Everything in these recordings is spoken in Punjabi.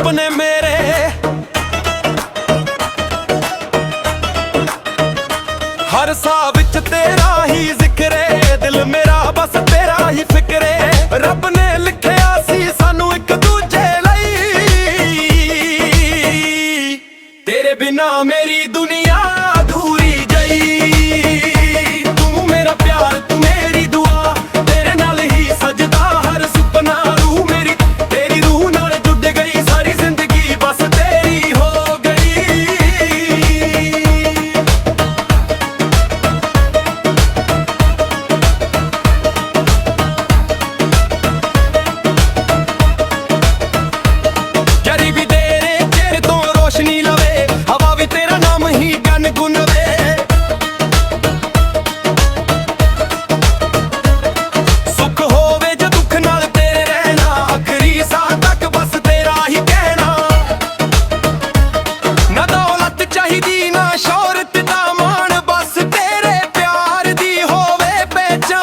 ਸੁਪਨੇ ਮੇਰੇ। ਹਰ ਸਾਹ ਵਿੱਚ ਤੇਰਾ ਹੀ ਜ਼ਿਕਰ ਏ, ਦਿਲ ਮੇਰਾ ਬਸ ਤੇਰਾ ਹੀ ਫਿਕਰ ਏ। ਰੱਬ ਨੇ ਲਿਖਿਆ ਸੀ ਸਾਨੂੰ ਇੱਕ ਦੂਜੇ ਲਈ, ਤੇਰੇ ਬਿਨਾ ਮੇਰੀ ਦੁਨੀਆ ਅਧੂਰੀ ਜਈ। ਤੂੰ ਮੇਰਾ ਪਿਆਰ ਤੂੰ ਮੇਰੀ ਦੁਆ, ਤੇਰੇ ਨਾਲ ਹੀ ਸਜਦਾ ਹਰ ਸੁਪਨਾ। ਰੂਹ ਮੇਰੀ ਤੇਰੀ ਰੂਹ ਨਾਲ ਜੁੜ ਗਈ, ਸਾਰੀ ਜ਼ਿੰਦਗੀ ਬਸ ਤੇਰੀ ਹੋ ਗਈ। ਜਰੀ ਵੀ ਤੇਰੇ ਚਿਹਰੇ ਤੋਂ ਰੋਸ਼ਨੀ ਲਵੇ, ਹਵਾ ਵੀ ਤੇਰਾ ਨਾਮ ਹੀ ਗਨ ਗੁਨਵੇ। ਸੁੱਖ ਹੋਵੇ ਜਾਂ ਦੁੱਖ ਨਾਲ ਤੇਰੇ ਰਹਿਣਾ, ਆਖਰੀ ਸਾਹ ਤੱਕ ਬਸ ਤੇਰਾ ਹੀ ਕਹਿਣਾ। ਨਾ ਦੌਲਤ ਚਾਹੀਦੀ ਨਾ ਸ਼ੋਹਰਤ ਦਾ ਮਾਣ, ਬਸ ਤੇਰੇ ਪਿਆਰ ਦੀ ਹੋਵੇ ਪਹਿਚਾਨ।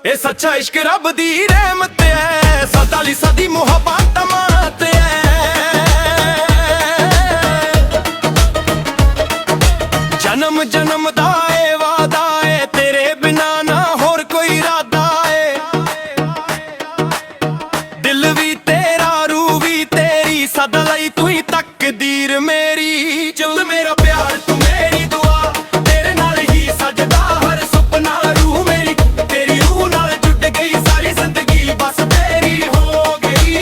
ਇਹ ਸੱਚਾ ਇਸ਼ਕ ਰੱਬ ਦੀ ਰਹਿਮਤ ਹੈ, ਸਾਲੀ ਸਾਡੀ ਮੁਹੱਬਤ ਅਮਾਨਤ ਹੈ। ਜਨਮ ਜਨਮ ਦਾ ਏ ਵਾਦਾ ਏ, ਤੇਰੇ ਬਿਨਾ ਨਾ ਹੋਰ ਕੋਈ ਇਰਾਦਾ ਏ। ਦਿਲ ਵੀ ਤੇਰਾ ਰੂਹ ਵੀ ਤੇਰੀ, ਸਦਾ ਲਈ ਤੂੰ ਹੀ ਤਕਦੀਰ ਮੇਰੀ। ਚੱਲ ਮੇਰਾ ਪਿਆਰ ਤੂੰ ਮੇਰੀ ਦੁਆ, ਤੇਰੇ ਨਾਲ ਹੀ ਸਜਦਾ ਹਰ ਸੁਪਨਾ। ਰੂਹ ਮੇਰੀ ਤੇਰੀ ਰੂਹ ਨਾਲ ਜੁੜ ਗਈ, ਸਾਰੀ ਜ਼ਿੰਦਗੀ ਬਸ ਤੇਰੀ ਹੋ ਗਈ।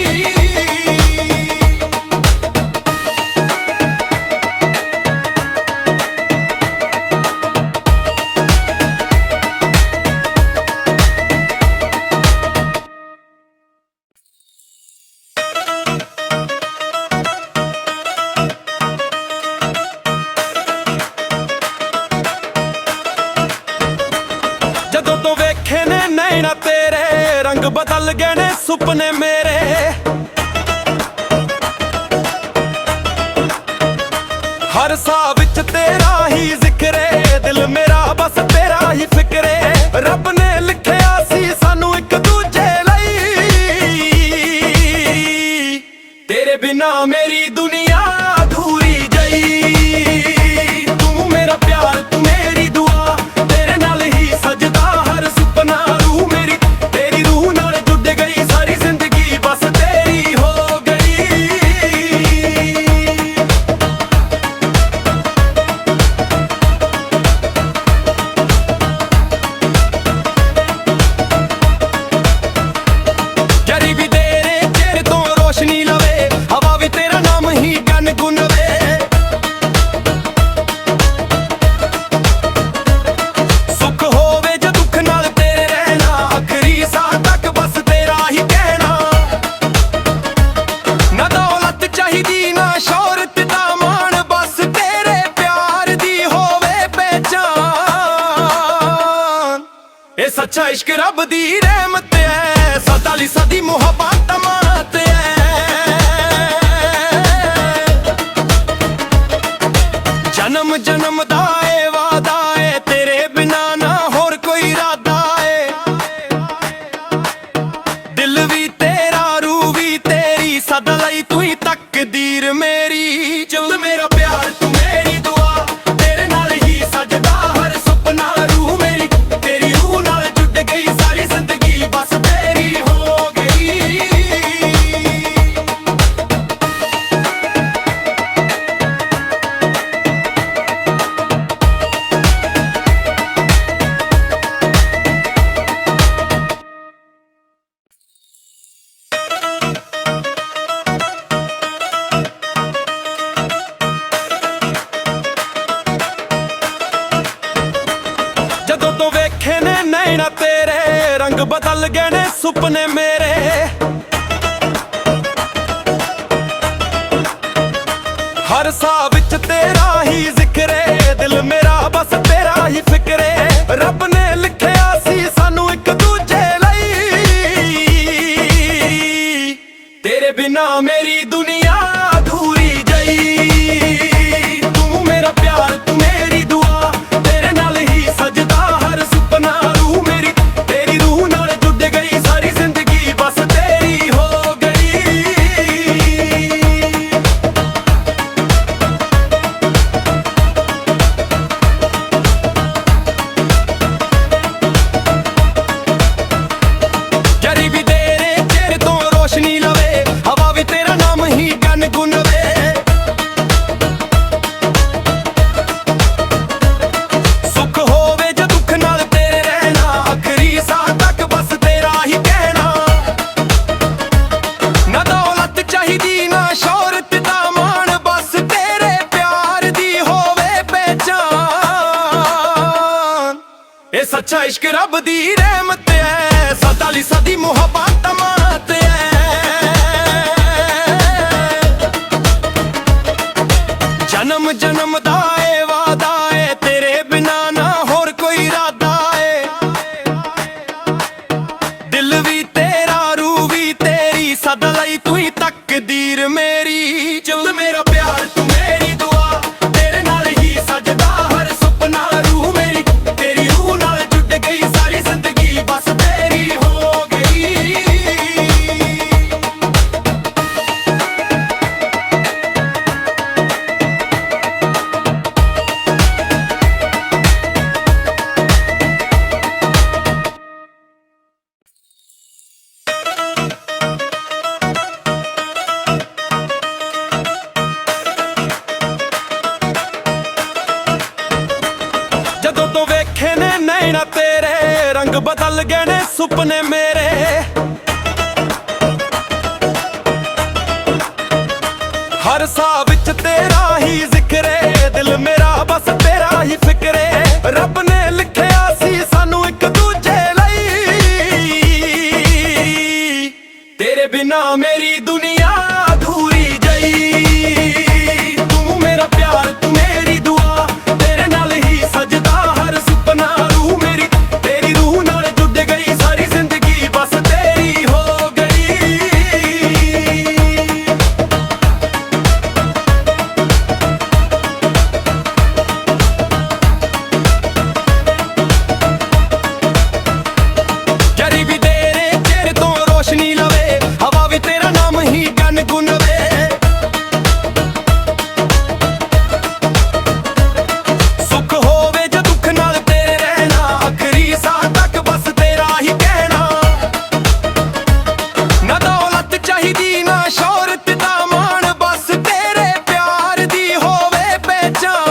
ਜਦੋਂ ਤੋਂ ਵੇਖੇ ਨੇ ਨੈਣਾ ਤੇਰੇ, ਰੰਗ ਬਦਲ ਗਏ ਨੇ ਸੁਪਨੇ ਮੇਰੇ। ਹਰ ਸਾਹ ਵਿੱਚ ਤੇਰਾ ਹੀ ਜ਼ਿਕਰ ਏ, ਦਿਲ ਮੇਰਾ ਬਸ ਤੇਰਾ ਹੀ ਫਿਕਰ ਏ। ਰੱਬ ਨੇ ਲਿਖਿਆ ਸੀ ਸਾਨੂੰ ਇੱਕ ਦੂਜੇ ਲਈ, ਤੇਰੇ ਬਿਨਾ ਮੇਰੀ ਦੁਨੀਆ ਅਧੂਰੀ ਜਈ। ਤੂੰ ਮੇਰਾ ਪਿਆਰ ਤੂੰ ਮੇਰੀ ਦੁਆ, ਤੇਰੇ ਨਾਲ ਹੀ ਸਜਦਾ ਹਰ ਸੁਪਨਾ। ਰੂਹ ਮੇਰੀ ਤੇਰੀ ਰੂਹ ਨਾਲ ਜੁੜ ਗਈ, ਸਾਰੀ ਜ਼ਿੰਦਗੀ ਬਸ ਤੇਰੀ ਹੋ ਗਈ। ਜਰੀ ਵੀ ਤੇਰੇ ਚਿਹਰੇ ਤੋਂ ਰੋਸ਼ਨੀ ਲਵੇ, ਹਵਾ ਵੀ ਤੇਰਾ ਨਾਮ ਹੀ ਗਨ ਗੁਨਵੇ। ਸੁੱਖ ਹੋਵੇ ਜਾਂ ਦੁੱਖ ਨਾਲ ਤੇਰੇ ਰਹਿਣਾ, ਆਖਰੀ ਸਾਹ ਤੱਕ ਬਸ ਤੇਰਾ ਹੀ ਕਹਿਣਾ। ਨਾ ਦੌਲਤ ਚਾਹੀਦੀ ਨਾ ਸ਼ੋਹਰਤ ਦਾ ਮਾਣ, ਬਸ ਤੇਰੇ ਪਿਆਰ ਦੀ ਹੋਵੇ ਪਹਿਚਾਨ। ਇਹ ਸੱਚਾ ਇਸ਼ਕ ਰੱਬ ਦੀ ਰਹਿਮਤ ਹੈ, ਸਾਲੀ ਸਾਡੀ ਮੁਹੱਬਤ ਅਮਾਨਤ ਹੈ। ਜਨਮ ਜਨਮ ਦਾ ਏ ਵਾਦਾ ਏ, ਤੇਰੇ ਬਿਨਾ ਨਾ ਹੋਰ ਕੋਈ ਇਰਾਦਾ ਏ। ਦਿਲ ਵੀ ਤੇਰਾ ਰੂਹ ਵੀ ਤੇਰੀ, ਸਦਾ ਲਈ ਤੂੰ ਹੀ ਤਕਦੀਰ ਮੇਰੀ। ਚੱਲ ਮੇਰਾ ਪਿਆਰ ਤੂੰ ਮੇਰੀ ਦੁਆ, ਤੇਰੇ ਨਾਲ ਹੀ ਸਜਦਾ ਹਰ ਸੁਪਨਾ। ਰੂਹ ਮੇਰੀ ਤੇਰੀ ਰੂਹ ਨਾਲ ਜੁੜ ਗਈ, ਸਾਰੀ ਜ਼ਿੰਦਗੀ ਬਸ ਤੇਰੀ ਹੋ ਗਈ। ਜਦੋਂ ਤੋਂ ਵੇਖੇ ਨੇ ਨੈਣਾ ਤੇਰੇ, ਰੰਗ ਬਦਲ ਗਏ ਨੇ ਸੁਪਨੇ ਮੇਰੇ। ਹਰ ਸਾਹ ਵਿੱਚ ਤੇਰਾ ਹੀ ਜ਼ਿਕਰ ਏ, ਦਿਲ ਮੇਰਾ ਬਸ ਤੇਰਾ ਹੀ ਫਿਕਰ ਏ। ਰੱਬ ਨੇ ਲਿਖਿਆ ਸੀ ਸਾਨੂੰ ਇੱਕ ਦੂਜੇ ਲਈ, ਤੇਰੇ ਬਿਨਾ ਮੇਰੀ ਦੁਨੀਆ ਅਧੂਰੀ ਜਈ। ਤੂੰ ਮੇਰਾ ਪਿਆਰ ਤੂੰ ਮੇਰੀ ਦੁਆ, ਤੇਰੇ ਨਾਲ ਹੀ ਸਜਦਾ ਹਰ ਸੁਪਨਾ। ਰੂਹ ਮੇਰੀ ਤੇਰੀ ਰੂਹ ਨਾਲ ਜੁੜ ਗਈ, ਸਾਰੀ ਜ਼ਿੰਦਗੀ ਬਸ ਤੇਰੀ ਹੋ ਗਈ। इश्क रब दी रहमत है, सताली सदी मुहब्बत मात है। जन्म जन्म दा ए वादा है, तेरे बिना ना होर कोई इरादा है। दिल भी तेरा रूह भी तेरी, सदा लई तू ही तकदीर मेरी। चल मेरा प्यार तू मेरी दुआ, तेरे नाल ही सजदा हर सुपना। रूह मेरी तेरी रूह नाल जुट गई, सारी जिंदगी बस तेरी हो गई। ਜਦੋਂ ਤੋਂ ਵੇਖੇ ਨੇ ਨੈਣਾ ਤੇਰੇ, ਰੰਗ ਬਦਲ ਗਏ ਨੇ ਸੁਪਨੇ ਮੇਰੇ। ਹਰ ਸਾਹ ਵਿੱਚ ਤੇਰਾ ਹੀ ਜ਼ਿਕਰ ਏ, ਦਿਲ ਮੇਰਾ ਬਸ ਤੇਰਾ ਹੀ ਫਿਕਰ ਏ। ਰੱਬ ਨੇ ਲਿਖਿਆ ਸੀ ਸਾਨੂੰ ਇੱਕ ਦੂਜੇ ਲਈ, ਤੇਰੇ ਬਿਨਾ ਮੇਰੀ ਦੁਨੀਆ ਅਧੂਰੀ ਜਈ। ਤੂੰ ਮੇਰਾ ਪਿਆਰ ਤੂੰ ਮੇਰੀ ਦੁਆ, ਤੇਰੇ ਨਾਲ ਹੀ ਸਜਦਾ ਹਰ ਸੁਪਨਾ। रूह मेरी तेरी रूह नाल जुट गई, सारी जिंदगी बस तेरी हो गई। जरी भी तेरे चेहरे तो रोशनी लवे, हवा भी तेरा नाम ही गन गुनवे। सुख होवे जो दुख नाल तेरे रहना, आखिरी साह तक बस तेरा ही कहना। ना दौलत चाहिदी ना शोहरत दा माण, बस तेरे प्यार दी होवे पहचान।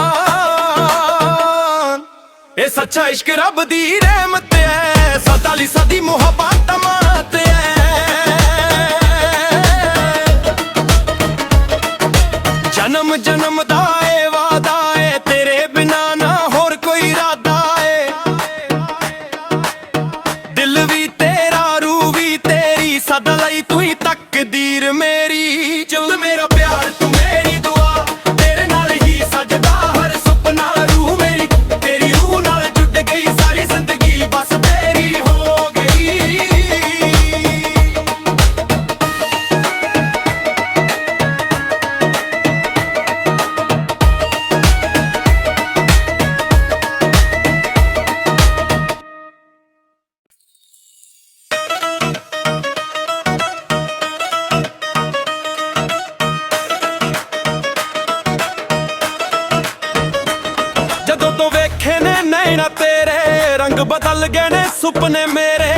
ए सच्चा इश्क रब दी रहमत है, सताली सदी मुहब्बत मात है। जन्म जन्म दा ए वादा है, तेरे बिना ना होर कोई इरादा है। दिल भी तेरा रूह भी तेरी, सदा लई तू ही तकदीर मेरी। चल मेरा प्यार तू मेरी दुआ, तेरे नाल ही सजदा हर सुपना। रूह मेरी तेरी रूह नाल जुट गई, सारी जिंदगी बस तेरी हो गई। ਜਦੋਂ ਤੋਂ ਵੇਖੇ ਨੇ ਨੈਣਾ ਤੇਰੇ, ਰੰਗ ਬਦਲ ਗਏ ਨੇ ਸੁਪਨੇ ਮੇਰੇ।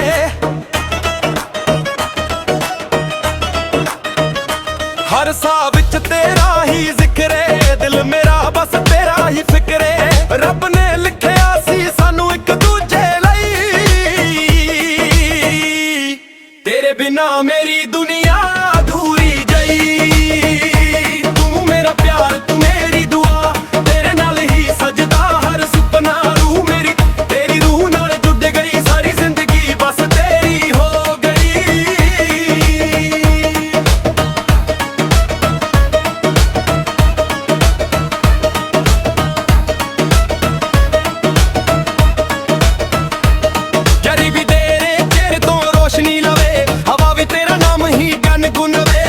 ਹਰ ਸਾਹ ਵਿੱਚ ਤੇਰਾ ਹੀ ਜ਼ਿਕਰ ਏ, ਦਿਲ ਮੇਰਾ ਬਸ ਤੇਰਾ ਹੀ ਫਿਕਰ ਏ। ਰੱਬ ਨੇ ਲਿਖਿਆ ਸੀ ਸਾਨੂੰ ਇੱਕ ਦੂਜੇ ਲਈ, ਤੇਰੇ ਬਿਨਾ ਮੇਰੀ ਦੁਨੀਆ ਅਧੂਰੀ ਜਈ। ਤੂੰ ਮੇਰਾ ਪਿਆਰ ਤੂੰ ਮੇਰੀ ਦੁਆ, ਤੇਰੇ ਨਾਲ ਹੀ ਸਜਦਾ ਹਰ ਸੁਪਨਾ। रूह मेरी तेरी रूह नाल जुट गई, सारी जिंदगी बस तेरी हो गई। जरी भी तेरे चेहरे तो रोशनी लवे, हवा भी तेरा नाम ही गन गुनवे।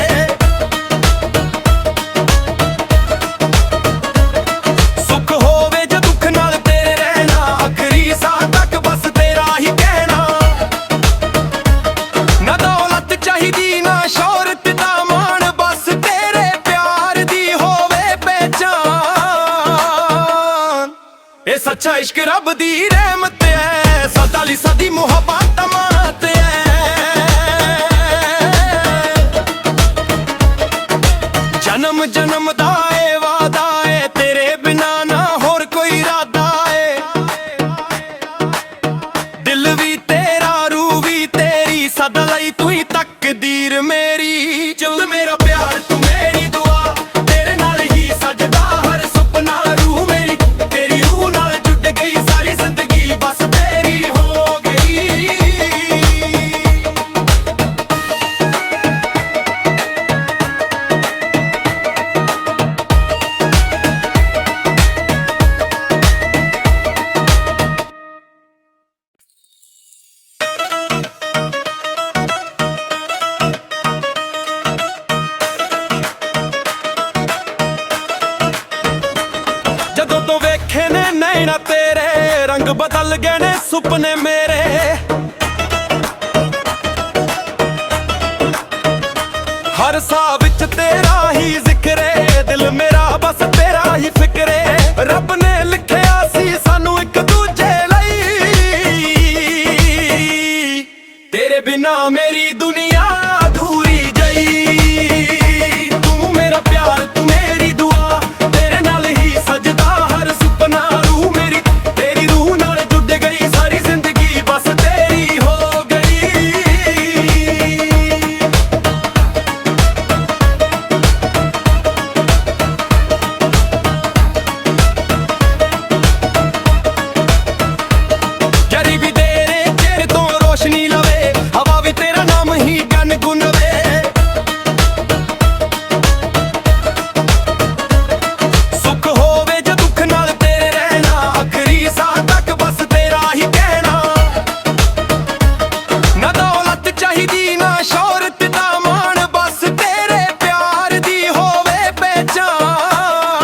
सुख होवे जो दुख नाल तेरे रहना, आखिरी साह तक बस तेरा ही कहना। ना दौलत चाहिदी ना शोहरत दा माण, बस तेरे प्यार दी होवे पहचान। ए सच्चा इश्क रब दी रहमत है, सताली सदी मुहब्बत मात है। जन्म जन्म दा ए वादा है, तेरे बिना ना होर कोई इरादा है। दिल भी तेरा रूह भी तेरी, सदा लई तू ही तकदीर मेरी। चल मेरा प्यार तू मेरी दुआ, तेरे नाल ही सजदा हर सुपना। रूह मेरी तेरी रूह नाल जुट गई, सारी जिंदगी बस तेरी हो ਰੰਗ ਬਦਲ ਗਏ ਨੇ ਸੁਪਨੇ ਮੇਰੇ। ਹਰ ਸਾਹ ਵਿੱਚ ਤੇਰਾ ਹੀ ਜ਼ਿਕਰੇ, ਦਿਲ ਮੇਰਾ ਬਸ ਤੇਰਾ ਹੀ ਫਿਕਰੇ। ਰੱਬ ਨੇ ਲਿਖਿਆ ਸੀ ਸਾਨੂੰ ਇੱਕ ਦੂਜੇ ਲਈ, ਤੇਰੇ ਬਿਨਾ ਮੇਰੀ ਦੁਨੀਆ ਅਧੂਰੀ ਜਈ। ਤੂੰ ਮੇਰਾ ਪਿਆਰ ਤੂੰ ਮੇਰੀ ਦੁਆ, ਤੇਰੇ ਨਾਲ ਹੀ ਸਜਦਾ ਹਰ ਸੁਪਨਾ। ਰੂਹ ਮੇਰੀ ਤੇਰੀ ਰੂਹ ਨਾਲ ਜੁੜ ਗਈ, ਸਾਰੀ ਜ਼ਿੰਦਗੀ ਬਸ ਤੇਰੀ ਹੋ ਗਈ। ਜਰੀ ਵੀ ਤੇਰੇ ਚਿਹਰੇ ਤੋਂ ਰੋਸ਼ਨੀ ਲਵੇ, ਹਵਾ ਵੀ ਤੇਰਾ ਨਾਮ ਹੀ ਗਨ ਗੁਨਵੇ। ਸੁੱਖ ਹੋਵੇ ਜਾਂ ਦੁੱਖ ਨਾਲ ਤੇਰੇ ਰਹਿਣਾ, ਆਖਰੀ ਸਾਹ ਤੱਕ ਬਸ ਤੇਰਾ ਹੀ ਕਹਿਣਾ। ਨਾ ਦੌਲਤ ਚਾਹੀਦੀ ਨਾ ਸ਼ੋਹਰਤ ਦਾ ਮਾਣ, ਬਸ ਤੇਰੇ ਪਿਆਰ ਦੀ ਹੋਵੇ ਪਹਿਚਾਨ।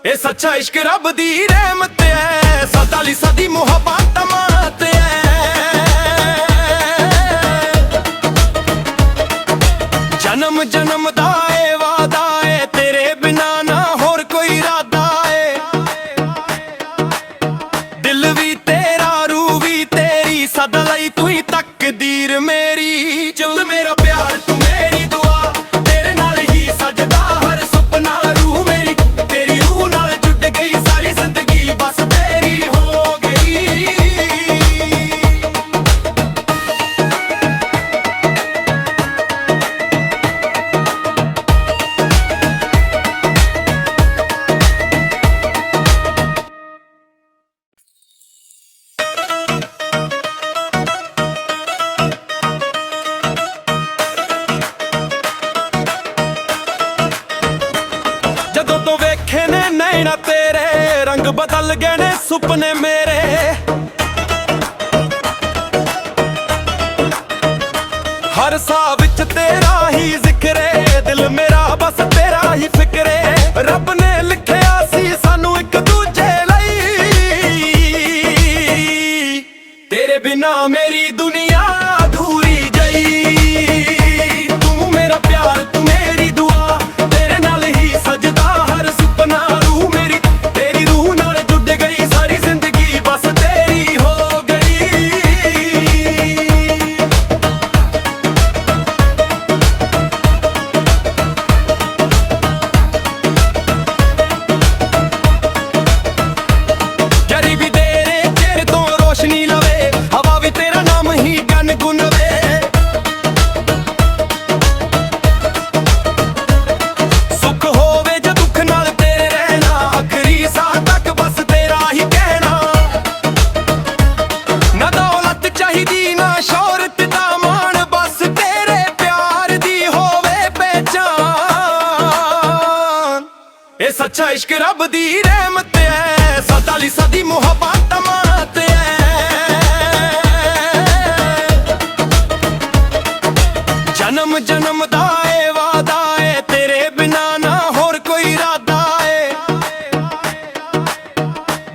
ਇਹ ਸੱਚਾ ਇਸ਼ਕ ਰੱਬ ਦੀ ਰਹਿਮਤ ਹੈ, ਸਦਾ ਲਈ ਸਦੀ ਮੁਹੱਬਤ ਮਾਤ ਹੈ। ਜਨਮ ਜਨਮ ਦਾ ਏ ਵਾਦਾ ਏ, ਤੇਰੇ ਬਿਨਾ ਨਾ ਹੋਰ ਕੋਈ ਇਰਾਦਾ ਏ। ਦਿਲ ਵੀ ਤੇਰਾ ਰੂਹ ਵੀ ਤੇਰੀ, ਸਦਾ ਲਈ ਤੂੰ ਹੀ ਤਕਦੀਰ ਮੇਰੀ। ਚਲ ਮੇਰਾ ਪਿਆਰ ਤੂੰ ਮੇਰੀ ਦੁਆ, ਤੇਰੇ ਨਾਲ ਹੀ ਸਜਦਾ ਹਰ ਸੁਪਨਾ। ਰੂਹ ਮੇਰੀ ਤੇਰੀ ਰੂਹ ਨਾਲ ਜੁੜ ਗਈ, ਸਾਰੀ ਜ਼ਿੰਦਗੀ ਬਸ ਤੇਰੀ ਹੋ ਗਈ। ਜਦੋਂ ਤੋਂ ਵੇਖੇ ਨੇ ਨੈਣਾ ਤੇਰੇ, ਰੰਗ ਬਦਲ ਗਏ ਨੇ ਸੁਪਨੇ ਮੇਰੇ। ਹਰ ਸਾਹ ਵਿੱਚ ਤੇਰਾ ਹੀ ਜ਼ਿਕਰੇ, ਦਿਲ ਮੇਰਾ ਬਸ ਤੇਰਾ ਹੀ ਫਿਕਰੇ। ਰੱਬ ਨੇ ਲਿਖਿਆ ਸੀ ਸਾਨੂੰ ਇੱਕ ਦੂਜੇ ਲਈ, ਤੇਰੇ ਬਿਨਾ ਮੇਰੀ ਦੁਨੀਆ ਅਧੂਰੀ ਜਈ। ਤੂੰ ਮੇਰਾ ਪਿਆਰ ਤੂੰ ਮੇਰੀ ਦੁਆ, ਤੇਰੇ ਨਾਲ ਹੀ ਸਜਦਾ ਹਰ ਸੁਪਨਾ। ਰੂਹ ਮੇਰੀ ਤੇਰੀ ਰੂਹ ਨਾਲ ਜੁੜ ਗਈ, ਸਾਰੀ ਜ਼ਿੰਦਗੀ ਬਸ ਤੇਰੀ ਹੋ ਗਈ। ਜਰੀ ਵੀ ਤੇਰੇ ਚਿਹਰੇ ਤੋਂ ਰੋਸ਼ਨੀ ਲਵੇ, ਹਵਾ ਵੀ ਤੇਰਾ ਨਾਮ ਹੀ ਗਨ ਗੁਨਵੇ। ਸੁੱਖ ਹੋਵੇ ਜਾਂ ਦੁੱਖ ਨਾਲ ਤੇਰੇ ਰਹਿਣਾ, ਆਖਰੀ ਸਾਹ ਤੱਕ ਬਸ ਤੇਰਾ ਹੀ ਕਹਿਣਾ। ਨਾ ਦੌਲਤ ਚਾਹੀਦੀ ਨਾ ਸ਼ੋਹਰਤ ਦਾ ਮਾਣ, ਬਸ ਤੇਰੇ ਪਿਆਰ ਦੀ ਹੋਵੇ ਪਹਿਚਾਨ। ਇਹ ਸੱਚਾ ਇਸ਼ਕ ਰੱਬ ਦੀ ਰਹਿਮਤ ਹੈ, ਸਦਾ ਲਈ ਸਦੀ ਮੁਹੱਬਤ ਮਾਤ ਹੈ। ਜਨਮ ਜਨਮ ਦਾ ਏ ਵਾਦਾ ਏ, ਤੇਰੇ ਬਿਨਾ ਨਾ ਹੋਰ ਕੋਈ ਇਰਾਦਾ ਏ।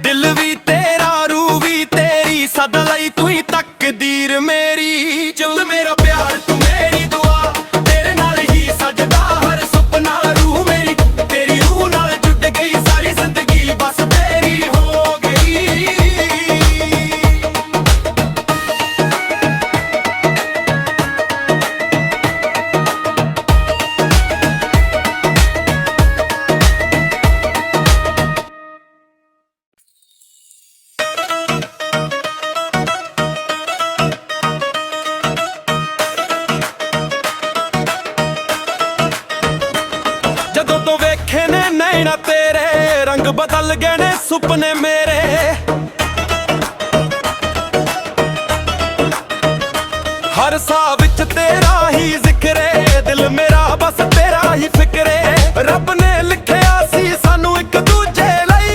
ਦਿਲ ਵੀ ਤੇਰਾ ਰੂਹ ਵੀ ਤੇਰੀ, ਸਦਾ ਲਈ ਤੂੰ ਹੀ ਤਕਦੀਰ ਮੇਰੀ। ਚਲ ਮੇਰਾ ਪਿਆਰ ਤੂੰ ਮੇਰੀ ਦੁਆ, ਤੇਰੇ ਨਾਲ ਹੀ ਸਜਦਾ ਹਰ ਸੁਪਨਾ। ਰੂਹ ਮੇਰੀ ਤੇਰੀ ਰੂਹ ਨਾਲ ਜੁੜ ਗਈ, ਸਾਰੀ ਜ਼ਿੰਦਗੀ ਬਸ ਤੇਰੀ ਹੋ ਗਈ। ਜਦੋਂ ਤੋਂ ਵੇਖੇ ਨੇ ਨੈਣਾ ਤੇਰੇ, ਰੰਗ ਬਦਲ ਗਏ ਨੇ ਸੁਪਨੇ ਮੇਰੇ। ਹਰ ਸਾਹ ਵਿੱਚ ਤੇਰਾ ਹੀ ਜ਼ਿਕਰੇ, ਦਿਲ ਮੇਰਾ ਬਸ ਤੇਰਾ ਹੀ ਫਿਕਰੇ। ਰੱਬ ਨੇ ਲਿਖਿਆ ਸੀ ਸਾਨੂੰ ਇੱਕ ਦੂਜੇ ਲਈ,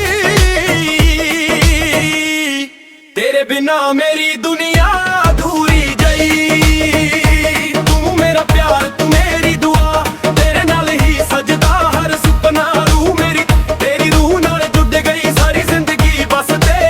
ਤੇਰੇ ਬਿਨਾ ਮੇਰੀ ਦੁਨੀਆ ਅਧੂਰੀ ਜਈ। ਤੂੰ ਮੇਰਾ ਪਿਆਰ ਤੂੰ ਮੇਰੀ ਦੁਆ, ਤੇਰੇ ਨਾਲ ਹੀ ਸਜਦਾ ਹਰ ਸੁਪਨਾ। ਰੂਹ ਮੇਰੀ ਤੇਰੀ ਰੂਹ ਨਾਲ ਜੁੜ ਗਈ, ਸਾਰੀ ਜ਼ਿੰਦਗੀ ਬਸ ਤੇਰੀ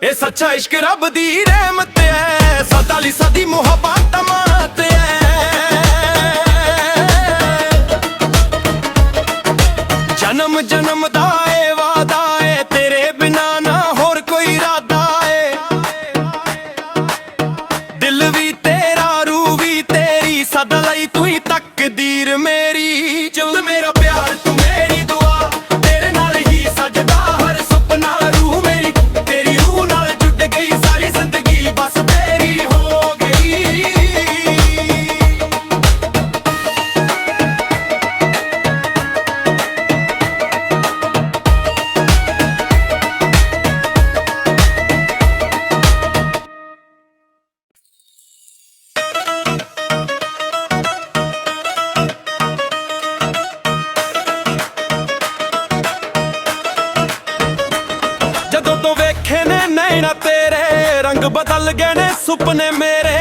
ਇਹ ਸੱਚਾ ਇਸ਼ਕ ਰੱਬ ਦੀ ਰਹਿਮਤ ਐ, ਸਦਾ ਲਈ ਸਦੀ ਮੁਹੱਬਤ ਅਮਾਨਤ ਐ। ਜਨਮ ਜਨਮ ਦਾ ਏ ਵਾਦਾ ਏ, ਤੇਰੇ ਬਿਨਾ ਨਾ ਹੋਰ ਕੋਈ ਇਰਾਦਾ ਏ। ਦਿਲ ਵੀ ਤੇਰਾ ਰੂਹ ਵੀ ਤੇਰੀ, ਸਦਾ ਲਈ ਤੂੰ ਹੀ ਤਕਦੀਰ ਮੇਰੀ। ਚੁੱਲ ਮੇਰਾ ਪਿਆਰ ਤੂੰ ਮੇਰੀ ਦੁਆ, ਤੇਰੇ ਨਾਲ ਹੀ ਸਜਦਾ ਹਰ ਸੁਪਨਾ। ਰੂਹ ਮੇਰੀ ਤੇਰੀ ਰੂਹ ਨਾਲ ਜੁੜ ਗਈ, ਸਾਰੀ ਜ਼ਿੰਦਗੀ ਬਸ ਤੇਰੀ ਹੋ ਗਈ। ਜਦੋਂ ਤੋਂ ਵੇਖੇ ਨੇ ਨੈਣਾ ਤੇਰੇ, ਰੰਗ ਬਦਲ ਗਏ ਨੇ ਸੁਪਨੇ ਮੇਰੇ।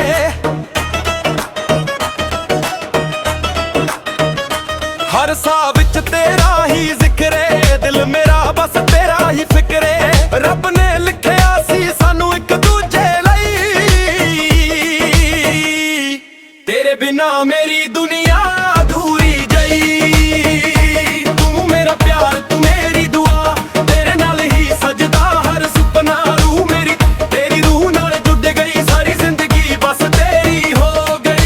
ਹਰ ਸਾਹ ਵਿੱਚ ਤੇਰਾ ਹੀ ਜ਼ਿਕਰ ਏ, ਦਿਲ ਮੇਰਾ ਬਸ ਤੇਰਾ ਹੀ ਫਿਕਰ ਏ। ਰੱਬ ਨੇ ਲਿਖਿਆ ਸੀ ਸਾਨੂੰ ਇੱਕ ਦੂਜੇ ਲਈ, ਤੇਰੇ ਬਿਨਾ ਮੇਰੀ ਦੁਨੀਆ ਅਧੂਰੀ ਜਈ। ਤੂੰ ਮੇਰਾ ਪਿਆਰ ਤੂੰ ਮੇਰੀ ਦੁਆ, ਤੇਰੇ ਨਾਲ ਹੀ ਸਜਦਾ ਹਰ ਸੁਪਨਾ। ਰੂਹ ਮੇਰੀ ਤੇਰੀ ਰੂਹ ਨਾਲ ਜੁੜ ਗਈ, ਸਾਰੀ ਜ਼ਿੰਦਗੀ ਬਸ ਤੇਰੀ ਹੋ ਗਈ।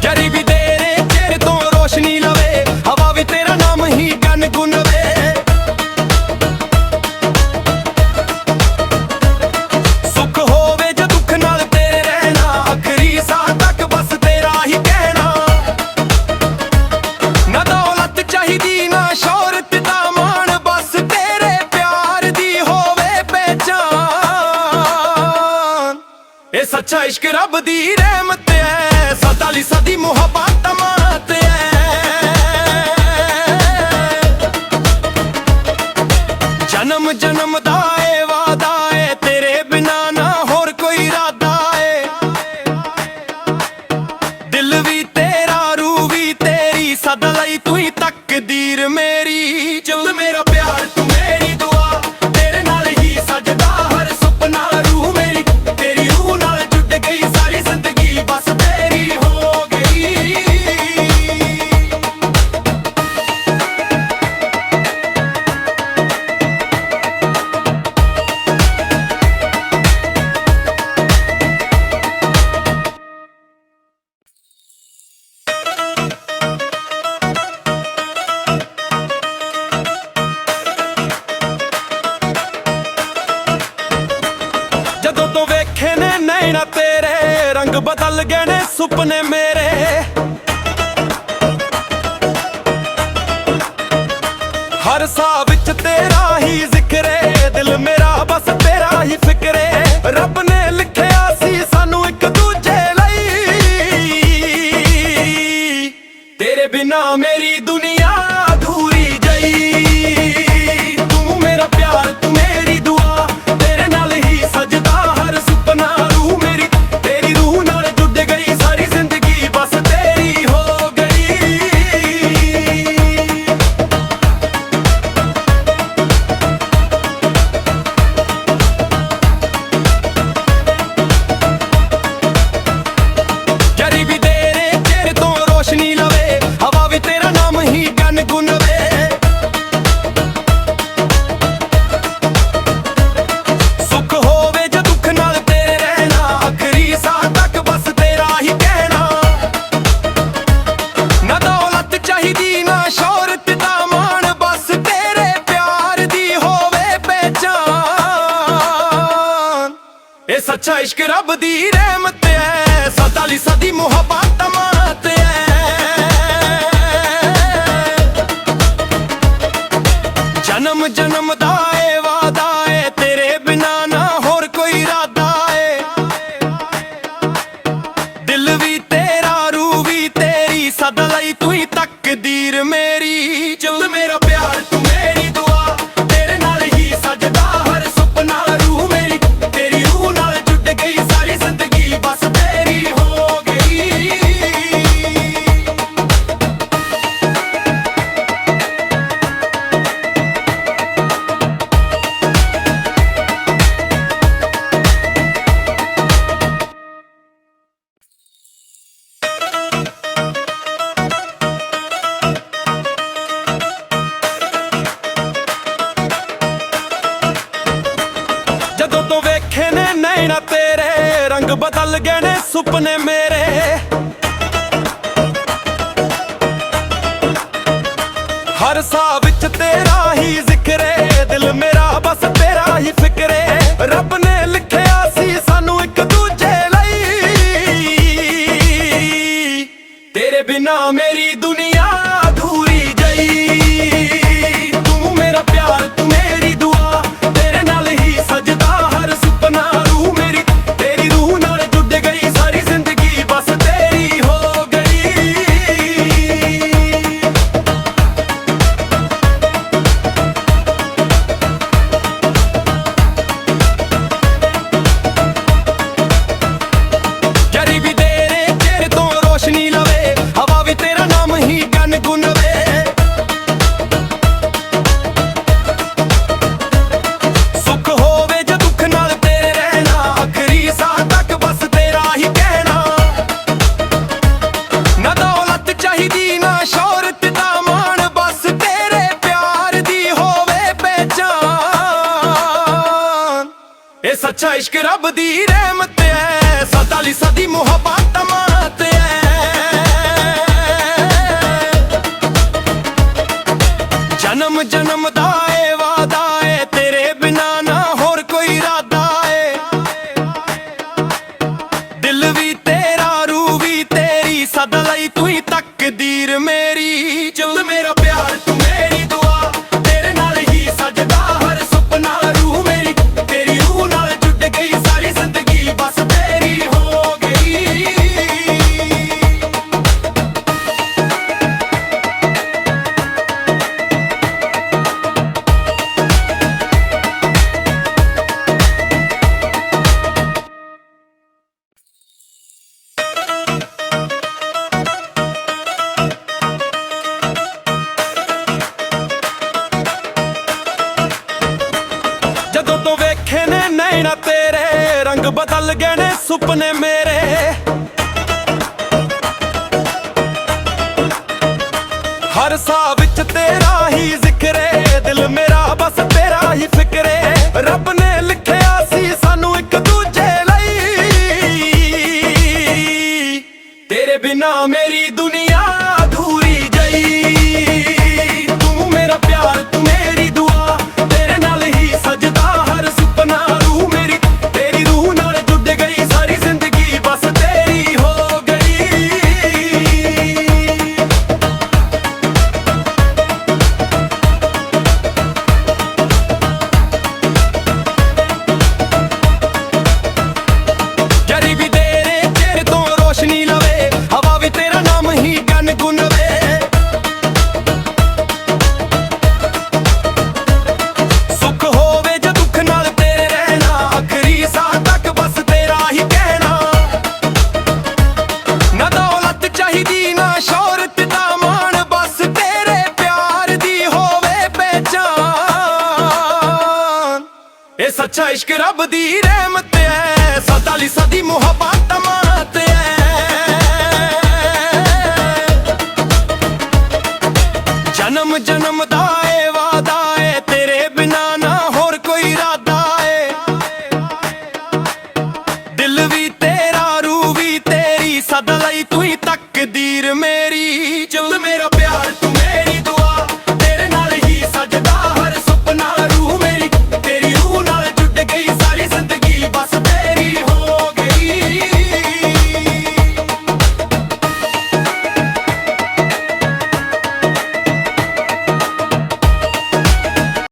ਜਰੀ ਵੀ ਤੇਰੇ ਚਿਹਰੇ ਤੋਂ ਰੋਸ਼ਨੀ ਲਵੇ, ਹਵਾ ਵੀ ਤੇਰਾ ਨਾਮ ਹੀ ਗੁਨਗੁਣਾਵੇ। ਸੁੱਖ ਹੋਵੇ ਜਾਂ ਦੁੱਖ ਨਾਲ ਤੇਰੇ ਰਹਿਣਾ, ਆਖਰੀ ਸਾਹ ਤੱਕ ਬਸ ਤੇਰਾ ਹੀ ਕਹਿਣਾ। ਨਾ ਦੌਲਤ ਚਾਹੀਦੀ ਨਾ ਸ਼ੋਹਰਤ ਦਾ ਮਾਣ, ਬਸ ਤੇਰੇ ਪਿਆਰ ਦੀ ਹੋਵੇ ਪਹਿਚਾਨ। ਇਹ ਸੱਚਾ ਇਸ਼ਕ ਰੱਬ ਦੀ ਰਹਿਮਤ ਐ, ਸਦਾ ਲਈ ਸਦੀ ਮੁਹੱਬਤ ਅਮਾਨਤ ਐ। ਜਨਮ ਜਨਮ ਦਾ ਏ ਵਾਦਾ ਏ, ਤੇਰੇ ਬਿਨਾ ਨਾ ਹੋਰ ਕੋਈ ਇਰਾਦਾ ਏ। ਦਿਲ ਵੀ ਤੇਰਾ ਰੂਹ ਵੀ ਤੇਰੀ, ਸਦਾ ਲਈ ਤੂੰ ਹੀ ਤਕਦੀਰ ਮੇਰੀ। ਚੁੱਲ ਮੇਰਾ ਪਿਆਰ ਤੂੰ ਮੇਰੀ ਦੁਆ, ਤੇਰੇ ਨਾਲ ਹੀ ਸਜਦਾ ਹਰ ਸੁਪਨਾ। ਰੂਹ ਮੇਰੀ ਤੇਰੀ ਰੂਹ ਨਾਲ ਜੁੜ ਗਈ, ਸਾਰੀ ਜ਼ਿੰਦਗੀ ਬਸ ਤੇਰੀ ਹੋ ਗਈ। ਜਦੋਂ ਤੋਂ ਵੇਖੇ ਨੇ ਨੈਣਾ ਤੇਰੇ, ਰੰਗ ਬਦਲ ਗਏ ਨੇ ਸੁਪਨੇ ਮੇਰੇ। ਹਰ ਸਾਹ ਵਿੱਚ ਤੇਰਾ ਹੀ ਜ਼ਿਕਰ ਏ, ਦਿਲ ਮੇਰਾ ਬਸ ਤੇਰਾ ਹੀ ਫਿਕਰ ਏ। ਰੱਬ ਨੇ ਲਿਖਿਆ ਸੀ ਸਾਨੂੰ ਇੱਕ ਦੂਜੇ ਲਈ, ਤੇਰੇ ਬਿਨਾ ਮੇਰੀ ਦੁਨੀਆ ਅਧੂਰੀ ਜਈ। ਤੂੰ ਮੇਰਾ ਪਿਆਰ ਤੂੰ ਮੇਰੀ ਦੁਆ, ਤੇਰੇ ਨਾਲ ਹੀ ਸਜਦਾ ਹਰ ਸੁਪਨਾ। ਰੂਹ ਮੇਰੀ ਤੇਰੀ ਰੂਹ ਨਾਲ ਜੁੜ ਗਈ, ਸਾਰੀ ਜ਼ਿੰਦਗੀ ਬਸ ਤੇਰੀ ਹੋ ਗਈ। ਜਰੀ ਵੀ ਤੇਰੇ ਚਿਹਰੇ ਤੋਂ ਰੋਸ਼ਨੀ ਲਵੇ, ਹਵਾ ਵੀ ਤੇਰਾ ਨਾਮ ਹੀ ਗੁਨਗੁਣਾਵੇ। ਸੁੱਖ ਹੋਵੇ ਜਾਂ ਦੁੱਖ ਨਾਲ ਤੇਰੇ ਰਹਿਣਾ, ਆਖਰੀ ਸਾਹ ਤੱਕ ਬਸ ਤੇਰਾ ਹੀ ਕਹਿਣਾ। ਨਾ ਦੌਲਤ ਚਾਹੀਦੀ ਨਾ ਸ਼ੋਹਰਤ ਦਾ ਮਾਣ, ਬਸ ਤੇਰੇ ਪਿਆਰ ਦੀ ਹੋਵੇ ਪਹਿਚਾਨ। ਇਹ ਸੱਚਾ ਇਸ਼ਕ ਰੱਬ ਦੀ ਰਹਿਮਤ ਐ, ਸਦਾ ਲਈ ਸਦੀ ਮੁਹੱਬਤ ਅਮਾਨਤ ਐ। ਜਨਮ ਜਨਮ ਦਾ ਏ ਵਾਦਾ ਏ, ਤੇਰੇ ਬਿਨਾ ਨਾ ਹੋਰ ਕੋਈ ਇਰਾਦਾ ਏ। ਦਿਲ ਵੀ ਤੇਰਾ ਰੂਹ ਵੀ ਤੇਰੀ, ਸਦਾ ਲਈ ਤੂੰ ਹੀ ਤਕਦੀਰ ਮੇਰੀ। ਚੁੱਲ ਮੇਰਾ ਪਿਆਰ ਤੂੰ ਮੇਰੀ ਦੁਆ, ਤੇਰੇ ਨਾਲ ਹੀ ਸਜਦਾ ਹਰ ਸੁਪਨਾ। ਰੂਹ ਮੇਰੀ ਤੇਰੀ ਰੂਹ ਨਾਲ ਜੁੜ ਗਈ, ਸਾਰੀ ਜ਼ਿੰਦਗੀ ਬਸ ਤੇਰੀ ਨੈਣਾ ਤੇਰੇ ਰੰਗ ਬਦਲ ਗਏ ਨੇ ਸੁਪਨੇ ਮੇਰੇ ਹਰ ਸਾਹ ਵਿੱਚ ਤੇਰਾ ਹੀ ਜ਼ਿਕਰ ਏ ਦਿਲ ਮੇਰਾ ਬਸ ਤੇਰਾ ਹੀ ਫਿਕਰ ਏ ਰੱਬ ਨੇ ਲਿਖਿਆ ਸੀ ਸਾਨੂੰ ਇੱਕ ਦੂਜੇ ਲਈ ਤੇਰੇ ਬਿਨਾ ਮੇਰੀ ਦੁਨੀਆ ਅਧੂਰੀ ਜਈ ਤੂੰ ਮੇਰਾ ਪਿਆਰ ਤੂੰ ਮੇਰੀ ਦੁਆ ਤੇਰੇ ਨਾਲ ਹੀ ਸਜਦਾ ਹਰ ਸੁਪਨਾ ਰੂਹ ਮੇਰੀ ਤੇਰੀ ਰੂਹ ਨਾਲ ਜੁੜ ਗਈ ਸਾਰੀ ਜ਼ਿੰਦਗੀ ਬਸ ਤੇਰੀ ਹੋ ਗਈ ਜਰੀ ਵੀ ਤੇਰੇ ਚਿਹਰੇ ਤੋਂ ਰੋਸ਼ਨੀ ਲਵੇ ਹਵਾ ਵੀ ਤੇਰਾ ਨਾਮ ਹੀ ਗੁਨਗੁਣਾਵੇ ਸੁੱਖ ਹੋਵੇ ਜਾਂ ਦੁੱਖ ਨਾਲ ਤੇਰੇ ਰਹਿਣਾ ਆਖਰੀ ਸਾਹ ਤੱਕ ਬਸ ਤੇਰਾ ਹੀ ਕਹਿਣਾ ਨਾ ਦੌਲਤ ਚਾਹੀਦੀ ਨਾ ਸ਼ੋਹਰਤ ਦਾ ਮਾਣ ਬਸ ਤੇਰੇ ਪਿਆਰ ਦੀ ਹੋਵੇ ਪਹਿਚਾਨ ਇਹ ਸੱਚਾ ਇਸ਼ਕ ਰੱਬ ਦੀ ਰਹਿਮਤ ਹੈ ਸਦਾ ਲਈ ਸਾਡੀ ਮੁਹੱਬਤ ਅਮਾਨਤ ਹੈ ਜਨਮ ਜਨਮ ਦਾ ਏ ਵਾਦਾ ਏ ਤੇਰੇ ਬਿਨਾ ਨਾ ਹੋਰ ਕੋਈ ਇਰਾਦਾ ਏ ਦਿਲ ਵੀ ਤੇਰਾ ਰੂਹ ਵੀ ਤੇਰੀ ਸਦਾ ਲਈ ਤੂੰ ਹੀ ਤਕਦੀਰ ਮੇਰੀ ਚੱਲ ਮੇਰਾ ਪਿਆਰ ਤੂੰ ਮੇਰੀ ਦੁਆ ਤੇਰੇ ਨਾਲ ਹੀ ਸਜਦਾ ਹਰ ਸੁਪਨਾ ਰੂਹ ਮੇਰੀ ਤੇਰੀ ਰੂਹ ਨਾਲ ਜੁੜ ਗਈ ਸਾਰੀ ਜ਼ਿੰਦਗੀ ਬਸ ਤੇਰੀ ਹੋ ਗਈ ਜਦੋਂ ਤੋਂ ਵੇਖੇ ਨੇ ਨੈਣਾ ਤੇਰੇ ਰੰਗ ਬਦਲ ਗਏ ਨੇ ਸੁਪਨੇ ਮੇਰੇ ਹਰ ਸਾਹ ਵਿੱਚ ਤੇਰਾ ਹੀ ਜ਼ਿਕਰ ਏ ਦਿਲ ਮੇਰਾ ਬਸ ਤੇਰਾ ਹੀ ਫਿਕਰ ਏ ਰੱਬ ਨੇ ਲਿਖਿਆ ਸੀ ਸਾਨੂੰ ਇੱਕ ਦੂਜੇ ਲਈ ਤੇਰੇ ਬਿਨਾ ਮੇਰੀ ਦੁਨੀਆ ਅਧੂਰੀ ਜਈ ਤੂੰ ਮੇਰਾ ਪਿਆਰ ਤੂੰ ਮੇਰੀ ਦੁਆ ਤੇਰੇ ਨਾਲ ਹੀ ਸਜਦਾ ਹਰ ਸੁਪਨਾ ਰੂਹ ਮੇਰੀ ਤੇਰੀ ਰੂਹ ਨਾਲ ਜੁੜ ਗਈ ਸਾਰੀ ਜ਼ਿੰਦਗੀ ਬਸ ਤੇਰੀ ਹੋ ਗਈ ਜਰੀ ਵੀ ਤੇਰੇ ਚਿਹਰੇ ਤੋਂ ਰੋਸ਼ਨੀ ਲਵੇ ਹਵਾ ਵੀ ਤੇਰਾ ਨਾਮ ਹੀ ਗੁਨਗੁਣਾਵੇ ਸੁੱਖ ਹੋਵੇ ਜਾਂ ਦੁੱਖ ਨਾਲ ਤੇਰੇ ਰਹਿਣਾ ਆਖਰੀ ਸਾਹ ਤੱਕ ਬਸ ਤੇਰਾ ਹੀ ਕਹਿਣਾ ਨਾ ਦੌਲਤ ਚਾਹੀਦੀ ਨਾ ਸ਼ੋਹਰਤ ਦਾ ਮਾਣ ਬਸ ਤੇਰੇ ਪਿਆਰ ਦੀ ਹੋਵੇ ਪਹਿਚਾਨ ਇਹ ਸੱਚਾ ਇਸ਼ਕ ਰੱਬ ਦੀ ਰਹਿਮਤ ਹੈ ਸਦਾ ਲਈ ਸਾਡੀ ਮੁਹੱਬਤ ਅਮਾਨਤ ਹੈ ਜਨਮ ਜਨਮ ਦਾ ਏ ਵਾਦਾ ਏ ਤੇਰੇ ਬਿਨਾ ਨਾ ਹੋਰ ਕੋਈ ਇਰਾਦਾ ਏ ਦਿਲ ਵੀ ਤੇਰਾ ਰੂਹ ਵੀ ਤੇਰੀ ਸਦਾ ਲਈ ਤੂੰ ਹੀ ਤਕਦੀਰ ਮੇਰੀ ਚੱਲ